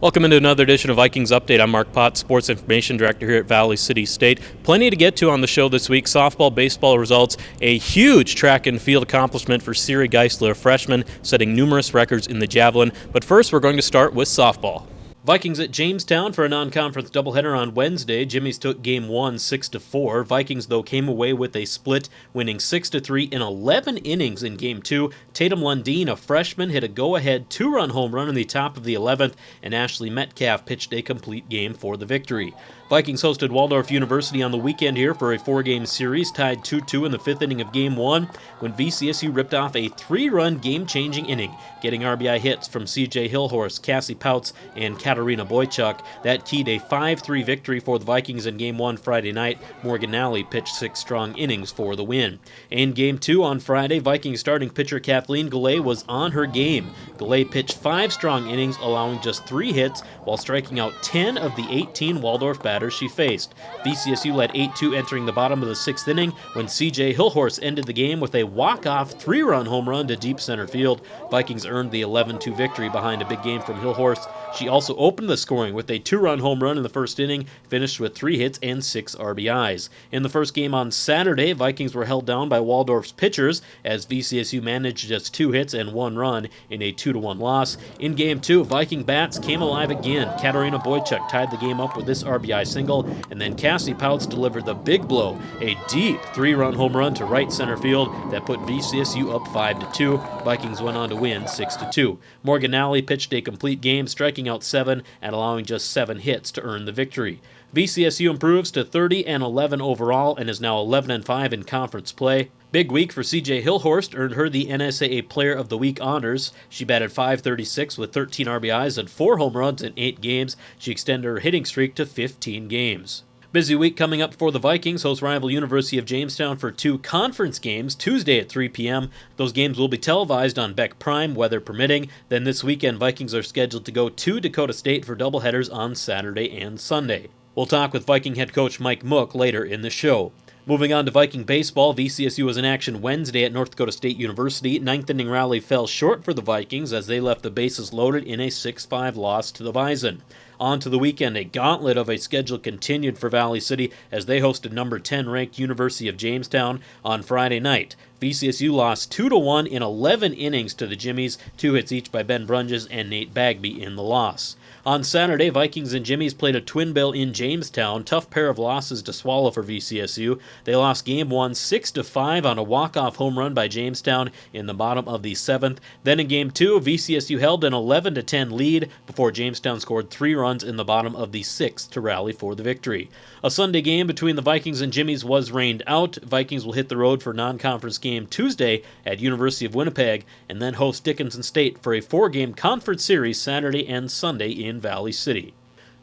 Welcome into another edition of Vikings Update. I'm Mark Potts, Sports Information Director here at Valley City State. Plenty to get to on the show this week. Softball, baseball results, a huge track and field accomplishment for Siri Geisler, a freshman, setting numerous records in the javelin. But first, we're going to start with softball. Vikings at Jamestown for a non-conference doubleheader on Wednesday. Jimmies took Game 1 6-4. Vikings, though, came away with a split, winning 6-3 in 11 innings in Game 2. Tatum Lundeen, a freshman, hit a go-ahead two-run home run in the top of the 11th, and Ashley Metcalf pitched a complete game for the victory. Vikings hosted Waldorf University on the weekend here for a four-game series, tied 2-2 in the fifth inning of Game 1, when VCSU ripped off a three-run game-changing inning, getting RBI hits from C.J. Hillhorst, Cassie Pouts, and Katarina Boychuk. That keyed a 5-3 victory for the Vikings in Game 1 Friday night. Morgan Nally pitched 6 strong innings for the win. In Game 2 on Friday, Vikings starting pitcher Kathleen Goulet was on her game. Goulet pitched 5 strong innings, allowing just 3 hits, while striking out 10 of the 18 Waldorf batters she faced. VCSU led 8-2 entering the bottom of the 6th inning when C.J. Hillhorst ended the game with a walk-off 3-run home run to deep center field. Vikings earned the 11-2 victory behind a big game from Hillhorst. She also opened the scoring with a 2-run home run in the first inning, finished with 3 hits and 6 RBIs. In the first game on Saturday, Vikings were held down by Waldorf's pitchers as VCSU managed just 2 hits and 1 run in a 2-1 loss. In Game 2, Viking bats came alive again. Katarina Boychuk tied the game up with this RBI single, and then Cassie Pouts delivered the big blow, a deep 3-run home run to right center field that put VCSU up 5-2. Vikings went on to win 6-2. Morgan Nally pitched a complete game, striking out 7 and allowing just 7 hits to earn the victory. VCSU improves to 30-11 overall and is now 11-5 in conference play. Big week for C.J. Hillhorst, earned her the NSAA Player of the Week honors. She batted .536 with 13 RBIs and 4 home runs in 8 games. She extended her hitting streak to 15 games. Busy week coming up for the Vikings. Host rival University of Jamestown for 2 conference games Tuesday at 3 p.m. Those games will be televised on Beck Prime, weather permitting. Then this weekend, Vikings are scheduled to go to Dakota State for doubleheaders on Saturday and Sunday. We'll talk with Viking head coach Mike Mook later in the show. Moving on to Viking baseball, VCSU was in action Wednesday at North Dakota State University. 9th inning rally fell short for the Vikings as they left the bases loaded in a 6-5 loss to the Bison. On to the weekend, a gauntlet of a schedule continued for Valley City as they hosted number 10 ranked University of Jamestown on Friday night. VCSU lost 2-1 in 11 innings to the Jimmies, 2 hits each by Ben Brunges and Nate Bagby in the loss. On Saturday, Vikings and Jimmies played a twin bill in Jamestown. Tough pair of losses to swallow for VCSU. They lost Game 1 6-5 on a walk-off home run by Jamestown in the bottom of the 7th. Then in Game 2, VCSU held an 11-10 lead before Jamestown scored 3 runs in the bottom of the 6th to rally for the victory. A Sunday game between the Vikings and Jimmies was rained out. Vikings will hit the road for a non-conference game Tuesday at University of Winnipeg and then host Dickinson State for a 4-game conference series Saturday and Sunday in Valley City.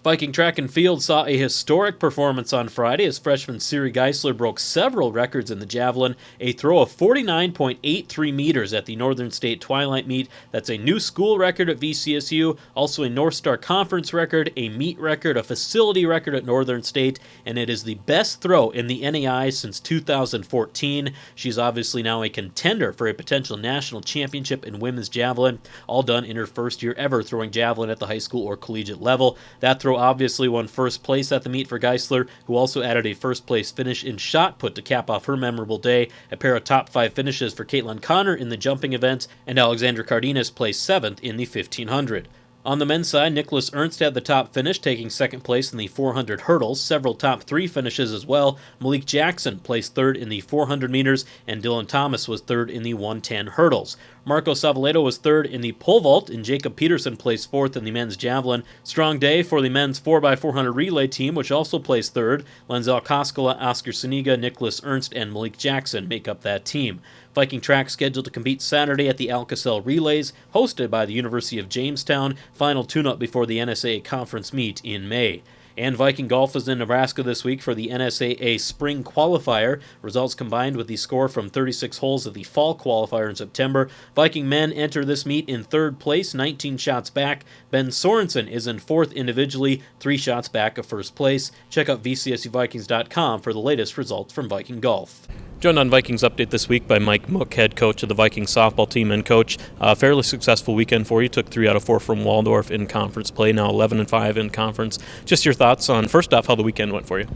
Viking track and field saw a historic performance on Friday as freshman Siri Geisler broke several records in the javelin, a throw of 49.83 meters at the Northern State Twilight Meet. That's a new school record at VCSU, also a North Star Conference record, a meet record, a facility record at Northern State, and it is the best throw in the NAI since 2014. She's obviously now a contender for a potential national championship in women's javelin, all done in her first year ever throwing javelin at the high school or collegiate level. That throw obviously won first place at the meet for Geisler, who also added a first place finish in shot put to cap off her memorable day. A pair of top 5 finishes for Caitlin Connor in the jumping events, and Alexandra Cardenas placed 7th in the 1500. On the men's side, Nicholas Ernst had the top finish, taking 2nd place in the 400 hurdles, several top 3 finishes as well. Malik Jackson placed 3rd in the 400 meters, and Dylan Thomas was 3rd in the 110 hurdles. Marco Savaleto was 3rd in the pole vault, and Jacob Peterson placed 4th in the men's javelin. Strong day for the men's 4x400 relay team, which also placed 3rd. Lenzel Koskela, Oscar Suniga, Nicholas Ernst, and Malik Jackson make up that team. Viking track scheduled to compete Saturday at the Alka-Seltz Relays, hosted by the University of Jamestown. Final tune-up before the NSAA conference meet in May. And Viking golf is in Nebraska this week for the NSAA Spring Qualifier. Results combined with the score from 36 holes of the Fall Qualifier in September. Viking men enter this meet in 3rd place, 19 shots back. Ben Sorensen is in 4th individually, 3 shots back of 1st place. Check out VCSUVikings.com for the latest results from Viking golf. Joined on Vikings Update this week by Mike Mook, head coach of the Vikings softball team. And coach, a fairly successful weekend for you. Took 3 out of 4 from Waldorf in conference play, now 11-5 in conference. Just your thoughts on, first off, how the weekend went for you.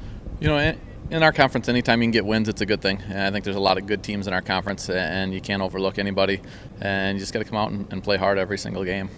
You know, in our conference, anytime you can get wins, it's a good thing. And I think there's a lot of good teams in our conference, and you can't overlook anybody. And you just got to come out and play hard every single game.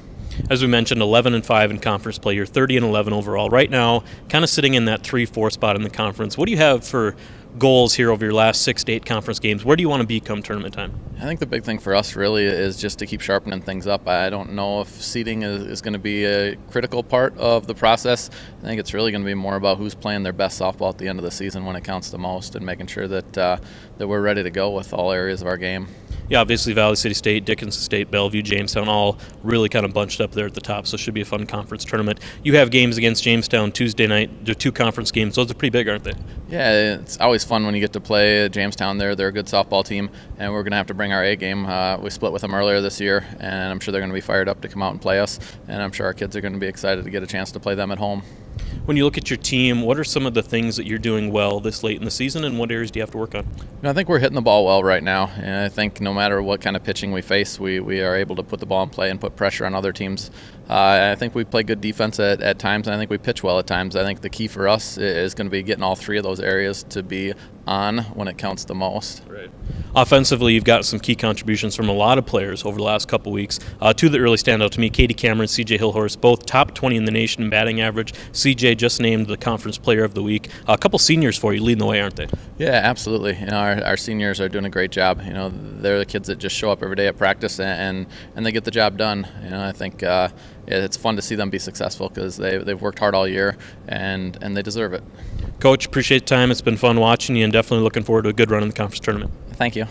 As we mentioned, 11-5 in conference play. You're 30-11 overall. Right now, kind of sitting in that 3-4 spot in the conference. What do you have for goals here over your last 6 to 8 conference games? Where do you want to be come tournament time? I think the big thing for us really is just to keep sharpening things up. I don't know if seeding is going to be a critical part of the process. I think it's really going to be more about who's playing their best softball at the end of the season when it counts the most, and making sure that we're ready to go with all areas of our game. Yeah, obviously Valley City State, Dickinson State, Bellevue, Jamestown, all really kind of bunched up there at the top, so it should be a fun conference tournament. You have games against Jamestown Tuesday night. They're 2 conference games. Those are pretty big, aren't they? Yeah, it's always fun when you get to play Jamestown. They're a good softball team, and we're going to have to bring our A game. We split with them earlier this year, and I'm sure they're going to be fired up to come out and play us, and I'm sure our kids are going to be excited to get a chance to play them at home. When you look at your team, what are some of the things that you're doing well this late in the season, and what areas do you have to work on? I think we're hitting the ball well right now, and I think no matter what kind of pitching we face, we are able to put the ball in play and put pressure on other teams. I think we play good defense at times, and I think we pitch well at times. I think the key for us is going to be getting all 3 of those areas to be on when it counts the most. Right. Offensively, you've got some key contributions from a lot of players over the last couple weeks. 2 that really stand out to me: Katie Cameron, CJ Hillhorst, both top 20 in the nation in batting average. CJ just named the conference player of the week. A couple seniors for you leading the way, aren't they? Yeah, absolutely. Our seniors are doing a great job. They're the kids that just show up every day at practice and they get the job done. I think it's fun to see them be successful because they've worked hard all year and they deserve it. Coach, appreciate the time. It's been fun watching you, and definitely looking forward to a good run in the conference tournament. Thank you.